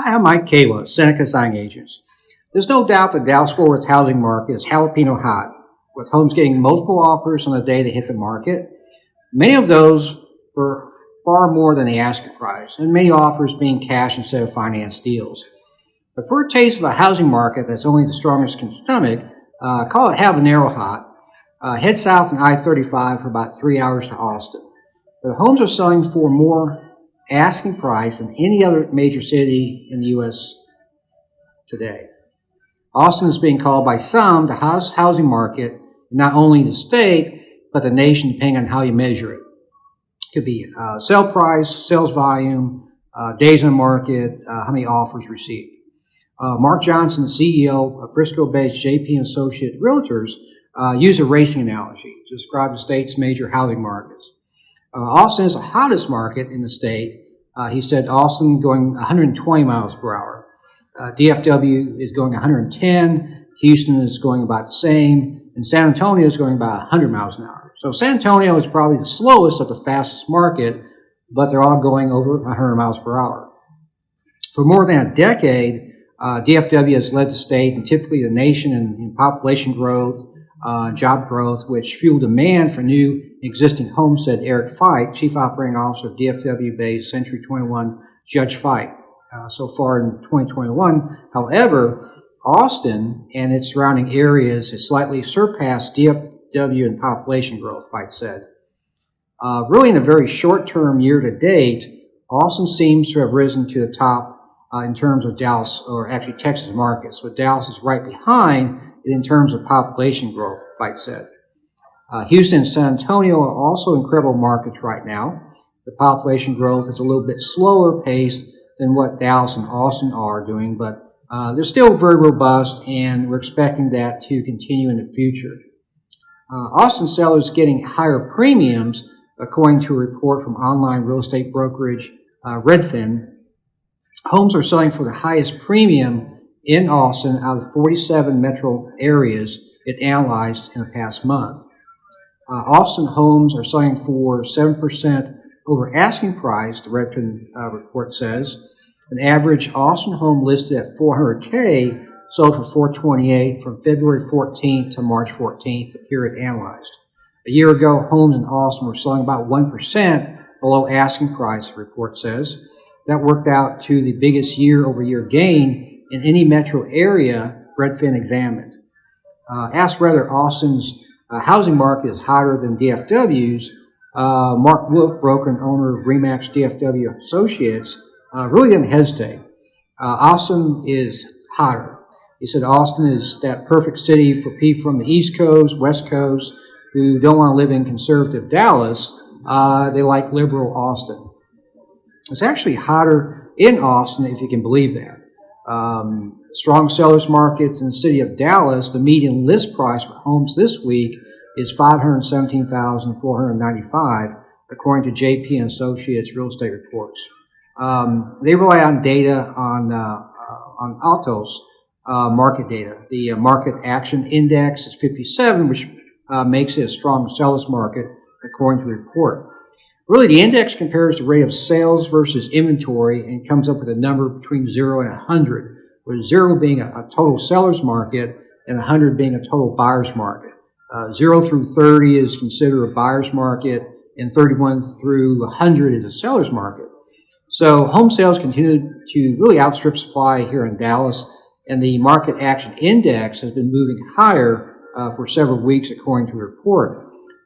Hi, I'm Mike Kayla, Seneca Signing Agents. There's no doubt the Dallas-Fort Worth housing market is jalapeno hot, with homes getting multiple offers on the day they hit the market. Many of those were far more than the asking price, and many offers being cash instead of finance deals. But for a taste of a housing market that's only the strongest can stomach, call it habanero hot. Head south on I-35 for about 3 hours to Austin. The homes are selling for more asking price than any other major city in the U.S. today. Austin is being called by some the hottest housing market, not only in the state, but the nation, depending on how you measure it. It could be sale price, sales volume, days on the market, how many offers received. Mark Johnson, CEO of Frisco-based JP & Associate Realtors, used a racing analogy to describe the state's major housing markets. Austin is the hottest market in the state. He said Austin going 120 miles per hour. DFW is going 110. Houston is going about the same. And San Antonio is going about 100 miles an hour. So San Antonio is probably the slowest of the fastest market, but they're all going over 100 miles per hour. For more than a decade, DFW has led the state and typically the nation in population growth, job growth, which fuel demand for new existing homes, said Eric Fite, Chief Operating Officer of DFW-based Century 21 Judge Fite. So far in 2021, however, Austin and its surrounding areas has slightly surpassed DFW in population growth, Fite said. Really in a very short term year to date, Austin seems to have risen to the top in terms of Dallas, or actually Texas markets, but Dallas is right behind it in terms of population growth, Fite said. Houston and San Antonio are also incredible markets right now. The population growth is a little bit slower paced than what Dallas and Austin are doing, but they're still very robust, and we're expecting that to continue in the future. Austin sellers getting higher premiums, according to a report from online real estate brokerage Redfin. Homes are selling for the highest premium in Austin out of 47 metro areas it analyzed in the past month. Austin homes are selling for 7% over asking price, the Redfin report says. An average Austin home listed at $400K sold for $428 from February 14th to March 14th, the period analyzed. A year ago, homes in Austin were selling about 1% below asking price, the report says. That worked out to the biggest year-over-year gain in any metro area Redfin examined. Asked whether Austin's housing market is hotter than DFW's, Mark Wolf, broker and owner of Remax DFW Associates, really didn't hesitate. Austin is hotter. He said Austin is that perfect city for people from the East Coast, West Coast, who don't want to live in conservative Dallas. They like liberal Austin. It's actually hotter in Austin, if you can believe that. Strong sellers market in the city of Dallas, the median list price for homes this week is $517,495, according to JP & Associates real estate reports. They rely on data on Altos market data. The market action index is 57, which makes it a strong sellers market, according to the report. Really, the index compares the rate of sales versus inventory and comes up with a number between 0 and 100, with 0 being a total seller's market and 100 being a total buyer's market. 0 through 30 is considered a buyer's market, and 31 through 100 is a seller's market. So home sales continue to really outstrip supply here in Dallas, and the market action index has been moving higher for several weeks, according to the report.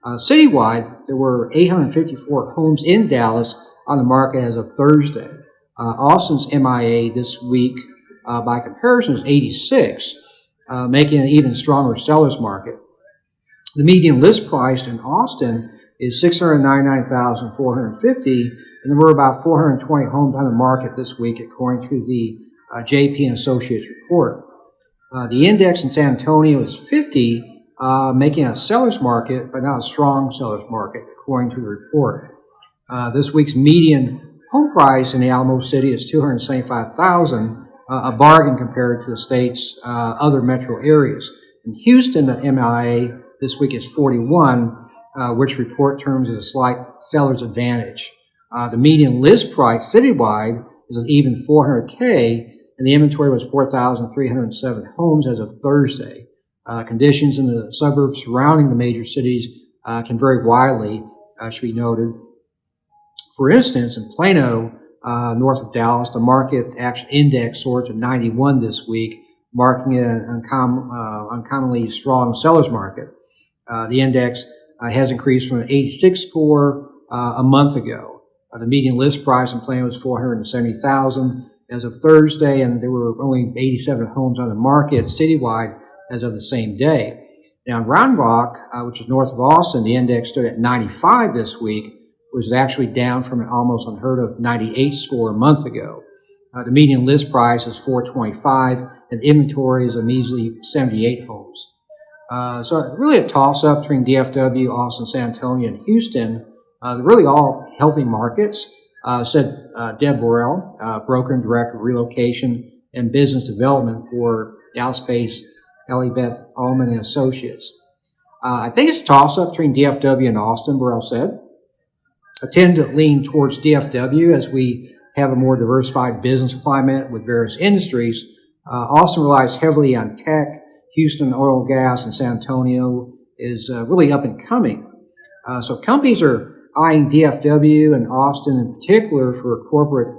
Citywide, there were 854 homes in Dallas on the market as of Thursday. Austin's MIA this week, by comparison, is 86, making it an even stronger seller's market. The median list price in Austin is $699,450, and there were about 420 homes on the market this week, according to the JP & Associates report. The index in San Antonio is 50, making it a seller's market, but not a strong seller's market, according to the report. This week's median home price in the Alamo City is $275,000, a bargain compared to the state's other metro areas. In Houston, the MIA this week is 41, which report terms as a slight seller's advantage. The median list price citywide is an even 400K, and the inventory was 4,307 homes as of Thursday. Conditions in the suburbs surrounding the major cities can vary widely, should be noted. For instance, in Plano, north of Dallas, the market action index soared to 91 this week, marking an uncommonly strong seller's market. The index has increased from an 86 score a month ago. The median list price in Plano was $470,000 as of Thursday, and there were only 87 homes on the market citywide as of the same day. Now, in Round Rock, which is north of Austin, the index stood at 95 this week, which is actually down from an almost unheard of 98 score a month ago. The median list price is $425, and inventory is a measly 78 homes. So really a toss-up between DFW, Austin, San Antonio, and Houston. They're really all healthy markets, said Deb Burrell, broker and director of relocation and business development for Dallas-based Ellie Beth Allman and Associates. I think it's a toss-up between DFW and Austin, Burrell said. I tend to lean towards DFW as we have a more diversified business climate with various industries. Austin relies heavily on tech. Houston, oil, gas, and San Antonio is really up and coming. So companies are eyeing DFW and Austin in particular for corporate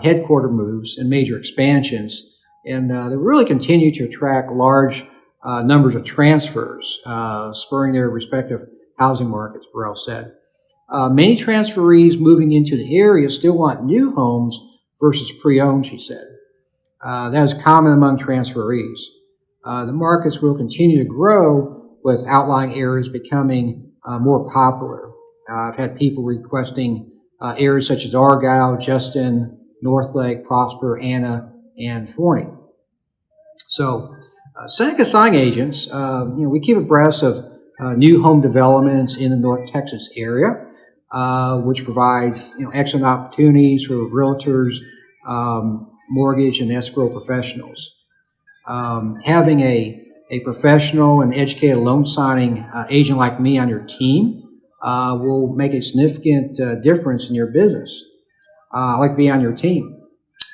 headquarter moves and major expansions. And they really continue to attract large numbers of transfers, spurring their respective housing markets, Burrell said. Many transferees moving into the area still want new homes versus pre-owned, she said. That is common among transferees. The markets will continue to grow with outlying areas becoming more popular. I've had people requesting areas such as Argyle, Justin, Northlake, Prosper, Anna, and Forney. So, Seneca Signing Agents, we keep abreast of new home developments in the North Texas area, which provides excellent opportunities for realtors, mortgage, and escrow professionals. Having a professional and educated loan signing agent like me on your team will make a significant difference in your business. I'd like to be on your team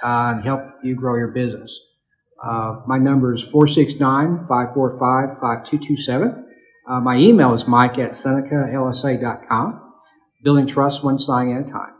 and help you grow your business. My number is 469-545-5227. My email is mike@senecalsa.com. Building trust one signing at a time.